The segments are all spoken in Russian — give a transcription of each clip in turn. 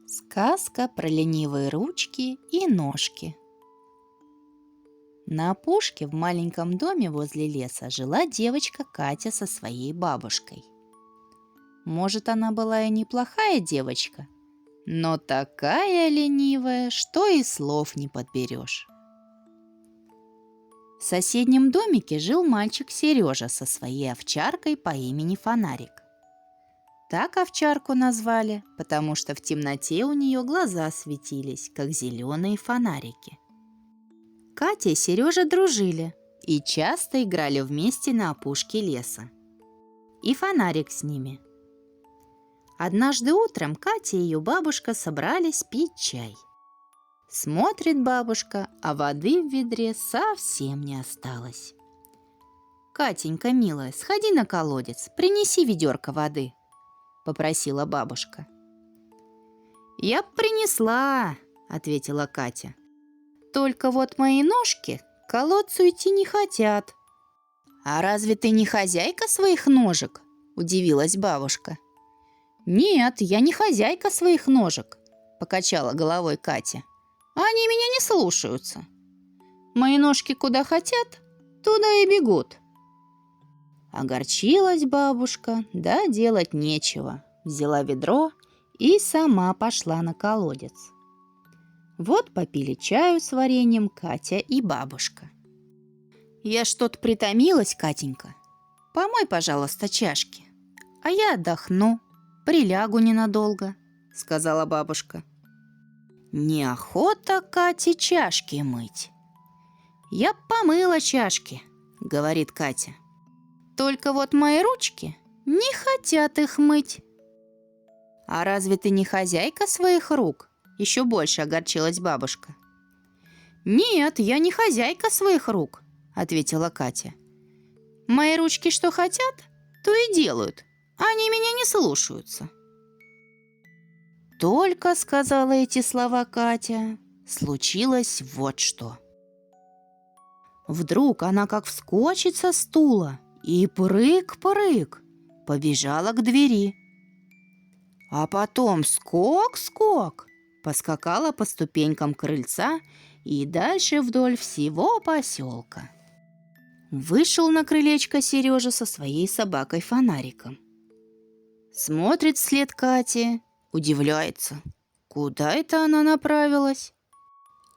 Сказка про ленивые ручки и ножки. На опушке в маленьком доме возле леса жила девочка Катя со своей бабушкой. Может, она была и неплохая девочка, но такая ленивая, что и слов не подберешь. В соседнем домике жил мальчик Сережа со своей овчаркой по имени Фонарик. Так овчарку назвали, потому что в темноте у нее глаза светились, как зеленые фонарики. Катя и Сережа дружили и часто играли вместе на опушке леса. И Фонарик с ними. Однажды утром Катя и ее бабушка собрались пить чай. Смотрит бабушка, а воды в ведре совсем не осталось. «Катенька, милая, сходи на колодец, принеси ведерко воды», — попросила бабушка. «Я б принесла», — ответила Катя. «Только вот мои ножки к колодцу идти не хотят». «А разве ты не хозяйка своих ножек?» — удивилась бабушка. «Нет, я не хозяйка своих ножек», — покачала головой Катя. «Они меня не слушаются. Мои ножки куда хотят, туда и бегут». Огорчилась бабушка, да делать нечего. Взяла ведро и сама пошла на колодец. Вот попили чаю с вареньем Катя и бабушка. «Я что-то притомилась, Катенька. Помой, пожалуйста, чашки, а я отдохну, прилягу ненадолго», — сказала бабушка. Неохота Кате чашки мыть. «Я помыла чашки», — говорит Катя. «Только вот мои ручки не хотят их мыть». «А разве ты не хозяйка своих рук?» — еще больше огорчилась бабушка. «Нет, я не хозяйка своих рук», — ответила Катя. «Мои ручки что хотят, то и делают. Они меня не слушаются». Только сказала эти слова Катя, случилось вот что. Вдруг она как вскочит со стула и прыг-прыг побежала к двери. А потом скок-скок поскакала по ступенькам крыльца и дальше вдоль всего поселка. Вышел на крылечко Сережа со своей собакой Фонариком. Смотрит вслед Кате, удивляется, куда это она направилась.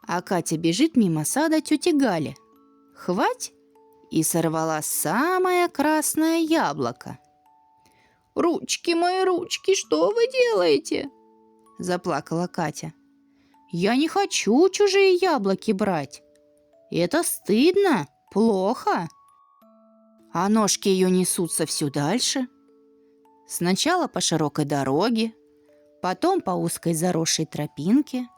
А Катя бежит мимо сада тети Гали. Хвать! И сорвала самое красное яблоко. «Ручки мои, ручки, что вы делаете?» — заплакала Катя. «Я не хочу чужие яблоки брать. Это стыдно, плохо». А ножки ее несутся все дальше. Сначала по широкой дороге, потом по узкой заросшей тропинке.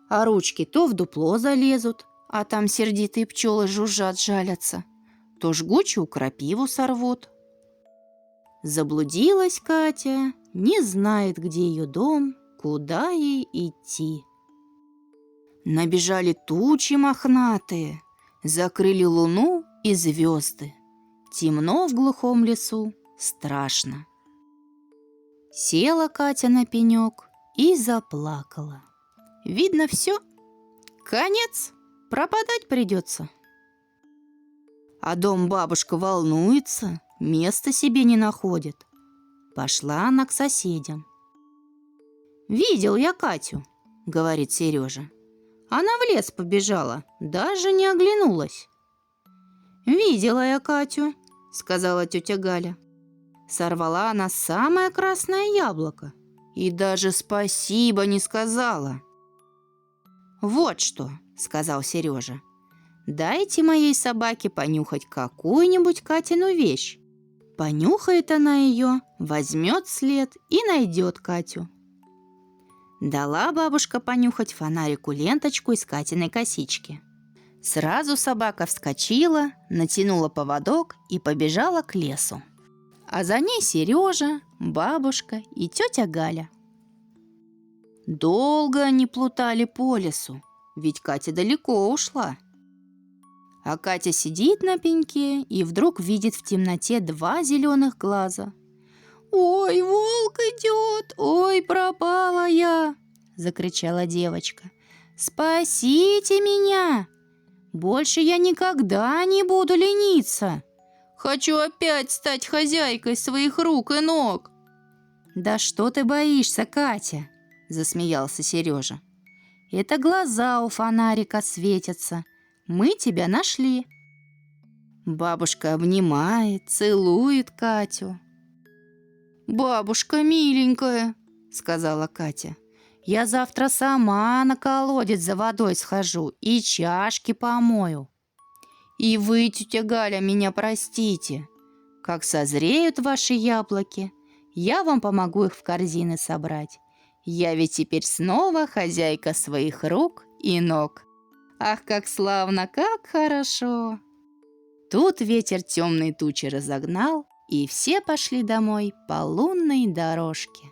А ручки то в дупло залезут, а там сердитые пчелы жужжат, жалятся, то жгучую крапиву сорвут. Заблудилась Катя, не знает, где ее дом, куда ей идти. Набежали тучи мохнатые, закрыли луну и звезды. Темно в глухом лесу, страшно. Села Катя на пенек и заплакала. Видно, все, конец, пропадать придется. А дом бабушка волнуется, места себе не находит. Пошла она к соседям. «Видел я Катю», — говорит Сережа. «Она в лес побежала, даже не оглянулась». «Видела я Катю», — сказала тетя Галя. Сорвала она самое красное яблоко и даже спасибо не сказала. «Вот что», — сказал Сережа, — «дайте моей собаке понюхать какую-нибудь Катину вещь. Понюхает она ее, возьмет след и найдет Катю». Дала бабушка понюхать Фонарику ленточку из Катиной косички. Сразу собака вскочила, натянула поводок и побежала к лесу. А за ней Сережа, бабушка и тетя Галя. Долго они плутали по лесу, ведь Катя далеко ушла. А Катя сидит на пеньке и вдруг видит в темноте два зеленых глаза. «Ой, волк идет! Ой, пропала я!» — закричала девочка. «Спасите меня! Больше я никогда не буду лениться! Хочу опять стать хозяйкой своих рук и ног!» «Да что ты боишься, Катя?» — засмеялся Сережа. «Это глаза у фонарика светятся. Мы тебя нашли». Бабушка обнимает, целует Катю. «Бабушка миленькая», — сказала Катя, — «я завтра сама на колодец за водой схожу и чашки помою. И вы, тетя Галя, меня простите. Как созреют ваши яблоки, я вам помогу их в корзины собрать. Я ведь теперь снова хозяйка своих рук и ног. Ах, как славно, как хорошо!» Тут ветер темные тучи разогнал, и все пошли домой по лунной дорожке.